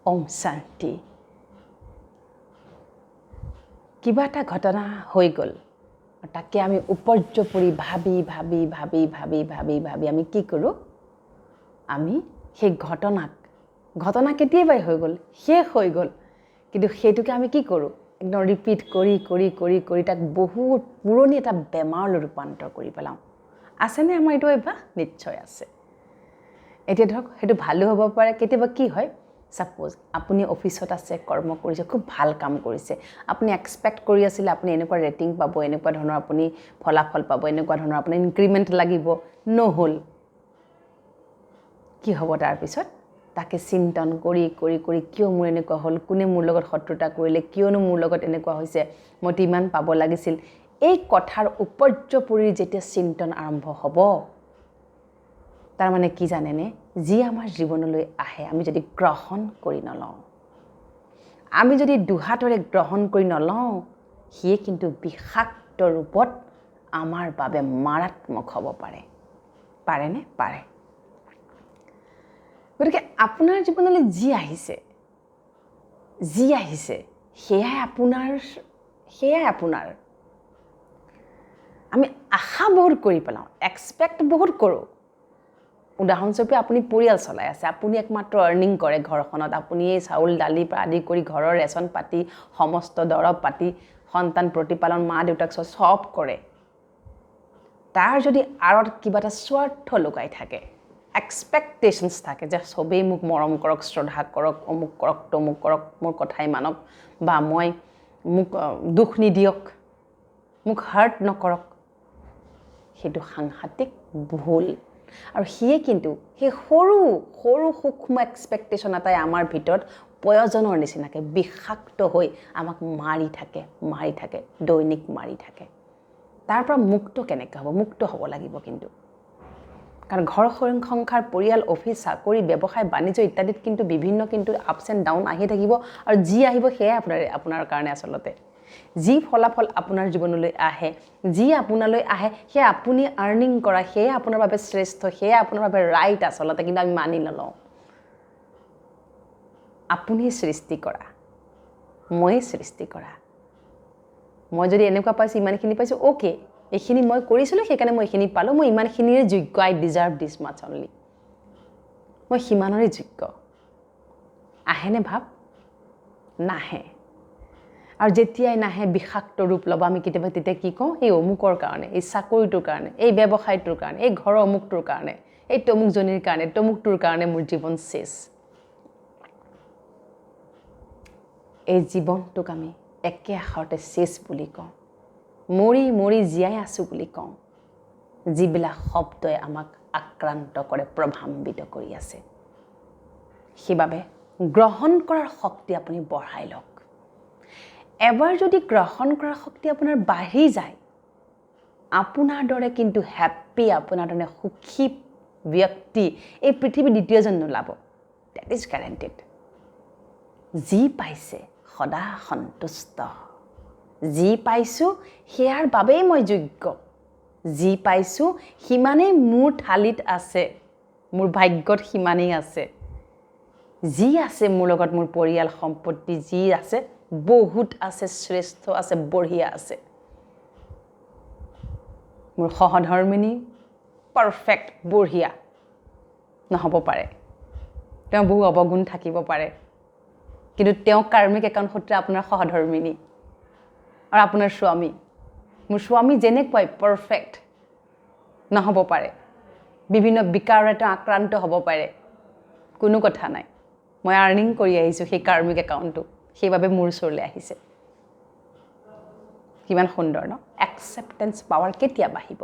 ওম শান্তি কিবা এটা ঘটনা হৈ গ'ল তাকে আমি উপৰ্যপৰি ভাবি আমি কি কৰোঁ আমি সেই ঘটনা কেতিয়াবাই হৈ গ'ল শেষ হৈ গ'ল কিন্তু সেইটোকে আমি কি কৰোঁ একদম ৰিপিট কৰি তাক বহুত পুৰণি এটা বেমাৰলৈ ৰূপান্তৰ কৰি পেলাওঁ আছেনে আমাৰ এইটো অভ্যাস নিশ্চয় আছে এতিয়া ধৰক সেইটো ভালো হ'ব পাৰে কেতিয়াবা কি হয় সাপোজ আপুনি অফিসত আছে কৰ্ম কৰিছে খুব ভাল কাম কৰিছে আপুনি এক্সপেক্ট কৰি আছিল আপুনি এনেকুৱা ৰেটিং পাব এনেকুৱা ধৰণৰ আপুনি ফলাফল পাব এনেকুৱা ধৰণৰ আপুনি ইনক্ৰিমেন্ট লাগিব নহল কি হ'ব তাৰ পিছত তাকে চিন্তন কৰি কিয় মোৰ এনেকুৱা হ'ল কোনে মোৰ লগত শত্ৰুতা কৰিলে কিয়নো মোৰ লগত এনেকুৱা হৈছে মই ইমান পাব লাগিছিল এই কথাৰ উপৰ্যপৰি যেতিয়া চিন্তন আৰম্ভ হ'ব তাৰ মানে কি জানেনে যি আমাৰ জীৱনলৈ আহে আমি যদি গ্ৰহণ কৰি নলওঁ আমি যদি দুহাতৰে গ্ৰহণ কৰি নলওঁ হিয়ে কিন্তু বিষাক্ত ৰূপত আমাৰ বাবে মাৰাত্মক হ'ব পাৰেনে পাৰে গতিকে আপোনাৰ জীৱনলৈ যি আহিছে সেয়াই আপোনাৰ আমি আশা বহুত কৰি পেলাওঁ এক্সপেক্ট বহুত কৰোঁ উদাহৰণস্বৰূপে আপুনি পৰিয়াল চলাই আছে আপুনি একমাত্ৰ আৰ্নিং কৰে ঘৰখনত আপুনি এই চাউল দালি পৰা আদি কৰি ঘৰৰ ৰেচন পাতি সমস্ত দৰৱ পাতি সন্তান প্ৰতিপালন মা দেউতাক সব কৰে তাৰ যদি আৰত কিবা এটা স্বাৰ্থ লুকাই থাকে এক্সপেক্টেশনছ থাকে যে সবেই মোক মৰম কৰক শ্ৰদ্ধা কৰক অমুক কৰক তমুক কৰক মোৰ কথাই মানক বা মোক দুখ নিদিয়ক মোক হাৰ্ট নকৰক সেইটো সাংঘাতিক ভুল আৰু হিয়ে কিন্তু সেই সৰু সূক্ষ্ম এক্সপেক্টেশন এটাই আমাৰ ভিতৰত পয়জনৰ নিচিনাকে বিষাক্ত হৈ আমাক মাৰি থাকে দৈনিক মাৰি থাকে তাৰ পৰা মুক্ত কেনেকৈ হ'ব মুক্ত হ'ব লাগিব কিন্তু কাৰণ ঘৰ সংসাৰ পৰিয়াল অফিস চাকৰি ব্যৱসায় বাণিজ্য ইত্যাদিত কিন্তু বিভিন্ন কিন্তু আপছ এণ্ড ডাউন আহি থাকিব আৰু যি আহিব সেয়াই আপোনাৰ কাৰণে আচলতে যি ফলাফল আপোনাৰ জীৱনলৈ আহে যি আপোনালৈ আহে সেয়া আপুনি আৰ্নিং কৰা সেয়া আপোনাৰ বাবে শ্ৰেষ্ঠ সেয়া আপোনাৰ বাবে ৰাইট আচলতে কিন্তু আমি মানি নলওঁ আপুনি সৃষ্টি কৰা মই সৃষ্টি কৰা মই যদি এনেকুৱা পাইছো ইমানখিনি পাইছো ওকে এইখিনি মই কৰিছিলো সেইকাৰণে মই এইখিনি পালো মই ইমানখিনিৰে যোগ্য আই ডিজাৰ্ভ দিস মাচ অনলি মই সিমানৰে যোগ্য আহেনে ভাব নাহে আৰু যেতিয়াই নাহে বিষাক্ত ৰূপ ল'ব আমি কেতিয়াবা তেতিয়া কি কওঁ এই অমুকৰ কাৰণে এই চাকৰিটোৰ কাৰণে এই ব্যৱসায়টোৰ কাৰণে এই ঘৰৰ অমুকটোৰ কাৰণে এই তমুকজনীৰ কাৰণে তমুকটোৰ কাৰণে মোৰ জীৱন শেষ এই জীৱনটোক আমি একে আখৰতে শেষ বুলি কওঁ মৰি জীয়াই আছো বুলি কওঁ যিবিলাক শব্দই আমাক আক্ৰান্ত কৰে প্ৰভাম্বিত কৰি আছে সেইবাবে গ্ৰহণ কৰাৰ শক্তি আপুনি বঢ়াই লওক এবাৰ যদি গ্ৰহণ কৰাৰ শক্তি আপোনাৰ বাঢ়ি যায় আপোনাৰ দৰে কিন্তু হ্যাপি আপোনাৰ দৰে সুখী ব্যক্তি এই পৃথিৱীৰ দ্বিতীয়জন নোলাব দ্যাট ইজ গ্যাৰান্টেড যি পাইছে সদা সন্তুষ্ট যি পাইছো হেয়াৰ বাবেই মই যোগ্য যি পাইছো হিমানেই মোৰ থালিত আছে মোৰ ভাগ্যত হিমানেই আছে যি আছে মোৰ লগত মোৰ পৰিয়াল সম্পত্তি যি আছে বহুত আছে শ্ৰেষ্ঠ আছে বঢ়িয়া আছে মোৰ সহধৰ্মিনী পাৰফেক্ট বঢ়িয়া নহব পাৰে তেওঁ বহু অৱগুণ থাকিব পাৰে কিন্তু তেওঁ কাৰ্মিক একাউণ্ট সূত্ৰে আপোনাৰ সহধৰ্মিনী আৰু আপোনাৰ স্বামী মোৰ স্বামী যেনেকৈ পাৰফেক্ট নহব পাৰে বিভিন্ন বিকাৰৰে আক্ৰান্ত হ'ব পাৰে কোনো কথা নাই মই আৰ্নিং কৰি আহিছো সেই কাৰ্মিক একাউণ্টটো সেইবাবে মোৰ ওচৰলৈ আহিছে কিমান সুন্দৰ ন একসেপ্টেন্স পাৱাৰ কেতিয়া বাঢ়িব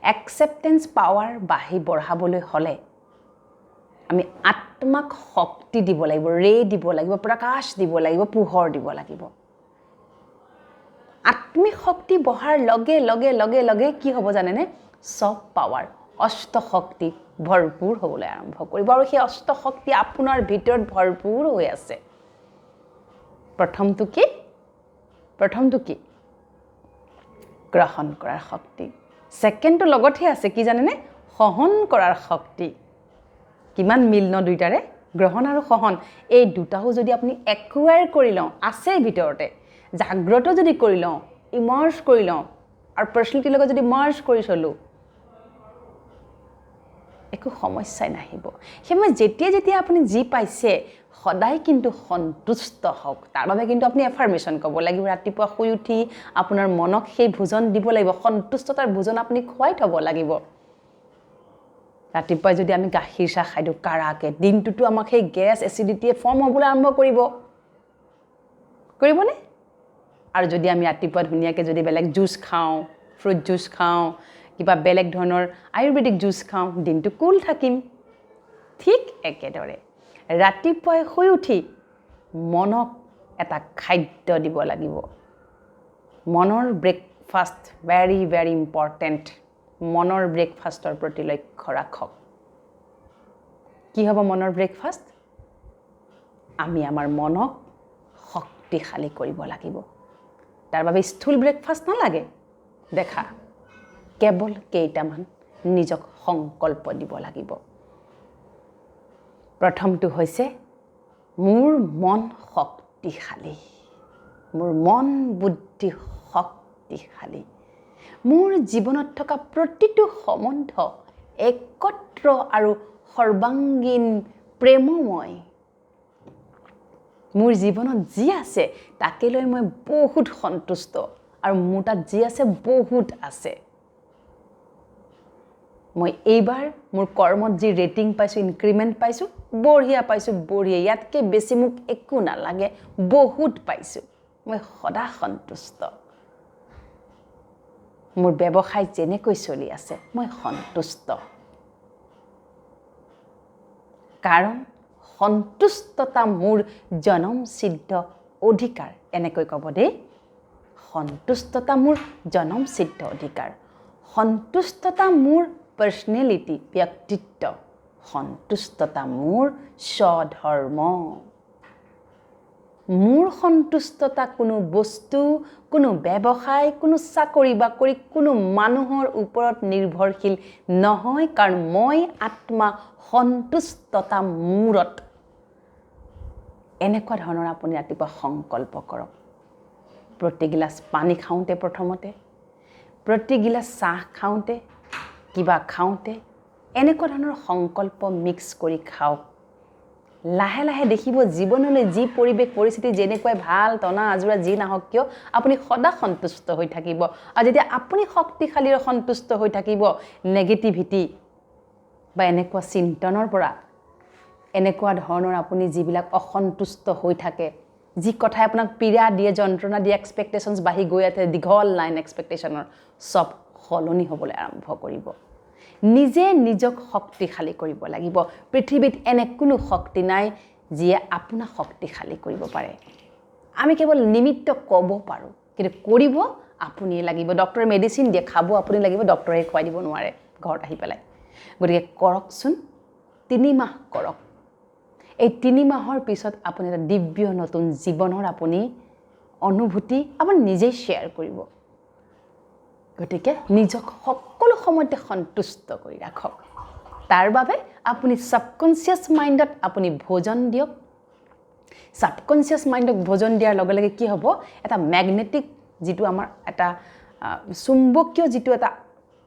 একসেপ্টেন্স পাৱাৰ বঢ়াবলৈ হলে আমি আত্মাক শক্তি দিব লাগিব ৰে দিব লাগিব প্ৰকাশ দিব লাগিব পোহৰ দিব লাগিব আত্মিক শক্তি বঢ়াৰ লগে কি হ'ব জানেনে সব পাৱাৰ অষ্ট শক্তি ভৰপূৰ হ'বলৈ আৰম্ভ কৰিব আৰু সেই অষ্ট শক্তি আপোনাৰ ভিতৰত ভৰপূৰ হৈ আছে প্ৰথমটো কি গ্ৰহণ কৰাৰ শক্তি সেকেন্ডটো লগতহে আছে কি জানেনে সহন কৰাৰ শক্তি কিমান মিল ন দুইটাৰে গ্ৰহণ আৰু সহন এই দুটাও যদি আপুনি একুৱায়াৰ কৰি লওঁ আছে ভিতৰতে জাগ্ৰত যদি কৰি লওঁ ইমাৰ্জ কৰি লওঁ আৰু পাৰ্চনেলিটিৰ লগত যদি মাৰ্জ কৰি চলোঁ একো সমস্যাই নাহিব সেইবাবে যেতিয়া আপুনি যি পাইছে সদায় কিন্তু সন্তুষ্ট হওক তাৰ বাবে কিন্তু আপুনি এফাৰ্মেশ্যন ক'ব লাগিব ৰাতিপুৱা শুই উঠি আপোনাৰ মনক সেই ভোজন দিব লাগিব সন্তুষ্টতাৰ ভোজন আপুনি খুৱাই থ'ব লাগিব ৰাতিপুৱাই যদি আমি গাখীৰ চাহ খাই দিওঁ কাৰাকে দিনটোতো আমাক সেই গেছ এচিডিটিয়ে ফৰ্ম হ'বলৈ আৰম্ভ কৰিবনে আৰু যদি আমি ৰাতিপুৱা ধুনীয়াকৈ যদি বেলেগ জুচ খাওঁ ফ্ৰুট জুচ খাওঁ কিবা বেলেগ ধৰণৰ আয়ুৰ্বেদিক জুচ খাওঁ দিনটো কুল থাকিম ঠিক একেদৰে ৰাতিপুৱাই শুই উঠি মনক এটা খাদ্য দিব লাগিব মনৰ ব্ৰেকফাষ্ট ভেৰি ভেৰি ইম্পৰ্টেণ্ট মনৰ ব্ৰেকফাষ্টৰ প্ৰতি লক্ষ্য ৰাখক কি হ'ব মনৰ ব্ৰেকফাষ্ট আমি আমাৰ মনক শক্তিশালী কৰিব লাগিব তাৰ বাবে স্থূল ব্ৰেকফাষ্ট নালাগে দেখা কেৱল কেইটামান নিজক সংকল্প দিব লাগিব প্ৰথমটো হৈছে মোৰ মন শক্তিশালী মোৰ মন বুদ্ধি শক্তিশালী মোৰ জীৱনত থকা প্ৰতিটো সম্বন্ধ একত্ৰ আৰু সৰ্বাংগীন প্ৰেমময় মোৰ জীৱনত যি আছে তাকে লৈ মই বহুত সন্তুষ্ট আৰু মোৰ তাত যি আছে বহুত আছে মই এইবাৰ মোৰ কৰ্মত যি ৰেটিং পাইছোঁ ইনক্ৰিমেণ্ট পাইছোঁ বঢ়িয়া পাইছোঁ বঢ়িয়া ইয়াতকৈ বেছি মোক একো নালাগে বহুত পাইছোঁ মই সদা সন্তুষ্ট মোৰ ব্যৱসায় যেনেকৈ চলি আছে মই সন্তুষ্ট কাৰণ সন্তুষ্টতা মোৰ জনমসিদ্ধ অধিকাৰ এনেকৈ ক'ব দেই সন্তুষ্টতা মোৰ জনমসিদ্ধ অধিকাৰ সন্তুষ্টতা মোৰ পাৰ্চনেলিটি ব্যক্তিত্ব সন্তুষ্টতা মোৰ স্বধৰ্ম মোৰ সন্তুষ্টতা কোনো বস্তু কোনো ব্যৱসায় কোনো চাকৰি বাকৰি কোনো মানুহৰ ওপৰত নিৰ্ভৰশীল নহয় কাৰণ মই আত্মা সন্তুষ্টতা মূৰত এনেকুৱা ধৰণৰ আপুনি ৰাতিপুৱা সংকল্প কৰক প্ৰতি গিলাচ পানী খাওঁতে প্ৰথমতে প্ৰতি গিলাচ চাহ খাওঁতে কিবা খাওঁতে এনেকুৱা ধৰণৰ সংকল্প মিক্স কৰি খাওক লাহে লাহে দেখিব জীৱনলৈ যি পৰিৱেশ পৰিস্থিতি যেনেকৈ ভাল টনা আজোৰা যি নাহক কিয় আপুনি সদা সন্তুষ্ট হৈ থাকিব আৰু যেতিয়া আপুনি শক্তিশালী আৰু সন্তুষ্ট হৈ থাকিব নেগেটিভিটি বা এনেকুৱা চিন্তনৰ পৰা এনেকুৱা ধৰণৰ আপুনি যিবিলাক অসন্তুষ্ট হৈ থাকে যি কথাই আপোনাক পীড়া দিয়ে যন্ত্ৰণা দিয়ে এক্সপেক্টেশ্যনছ বাঢ়ি গৈ আছে দীঘল লাইন এক্সপেক্টেশ্যনৰ সব সলনি হ'বলৈ আৰম্ভ কৰিব নিজে নিজক শক্তিশালী কৰিব লাগিব পৃথিৱীত এনে কোনো শক্তি নাই যিয়ে আপোনাক শক্তিশালী কৰিব পাৰে আমি কেৱল নিমিত্ত ক'ব পাৰোঁ কিন্তু কৰিব আপুনি লাগিব ডক্টৰে মেডিচিন দিয়ে খাব আপুনি লাগিব ডক্টৰে খুৱাই দিব নোৱাৰে ঘৰত আহি পেলাই গতিকে কৰকচোন 3 মাহ কৰক এই 3 মাহৰ পিছত আপুনি এটা দিব্য নতুন জীৱনৰ আপুনি অনুভূতি আপুনি নিজেই শ্বেয়াৰ কৰিব গতিকে নিজক সকলো সময়তে সন্তুষ্ট কৰি ৰাখক তাৰ বাবে আপুনি সাবকনসিয়াস মাইণ্ডত আপুনি ভোজন দিয়ক সাবকনসিয়াস মাইণ্ডক ভোজন দিয়াৰ লগে লগে কি হ'ব এটা ম্যাগনেটিক যেটো আমাৰ এটা চুম্বকীয় যেটো এটা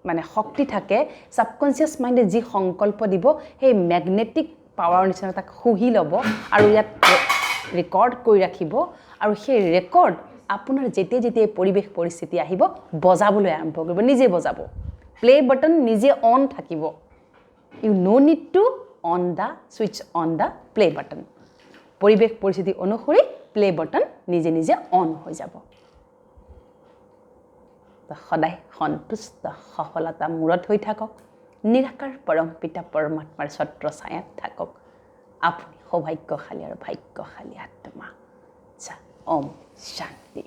মানে শক্তি থাকে সাবকনসিয়াস মাইণ্ডে যি সংকল্প দিব সেই ম্যাগনেটিক পাৱাৰ নিচিনা তাক খুহি ল'ব আৰু ইয়াত ৰেকৰ্ড কৰি ৰাখিব আৰু সেই ৰেকৰ্ড আপোনাৰ যেতিয়া পৰিৱেশ পৰিস্থিতি আহিব বজাবলৈ আৰম্ভ কৰিব নিজে বজাব প্লে বাটন নিজে অন থাকিব you know need to on the switch on the play button পৰিৱেশ পৰিস্থিতি অনুসৰি প্লে বাটন নিজে নিজে অন হৈ যাব সদায় সন্তুষ্ট সফলতা মূৰত হৈ থাকক নিৰাকাৰ পৰম পিতা পৰমাত্মাৰ ছত্ৰ ছায়াত থাকক আপুনি সৌভাগ্যশালী আৰু ভাগ্যশালী আত্মা ওম শান্তি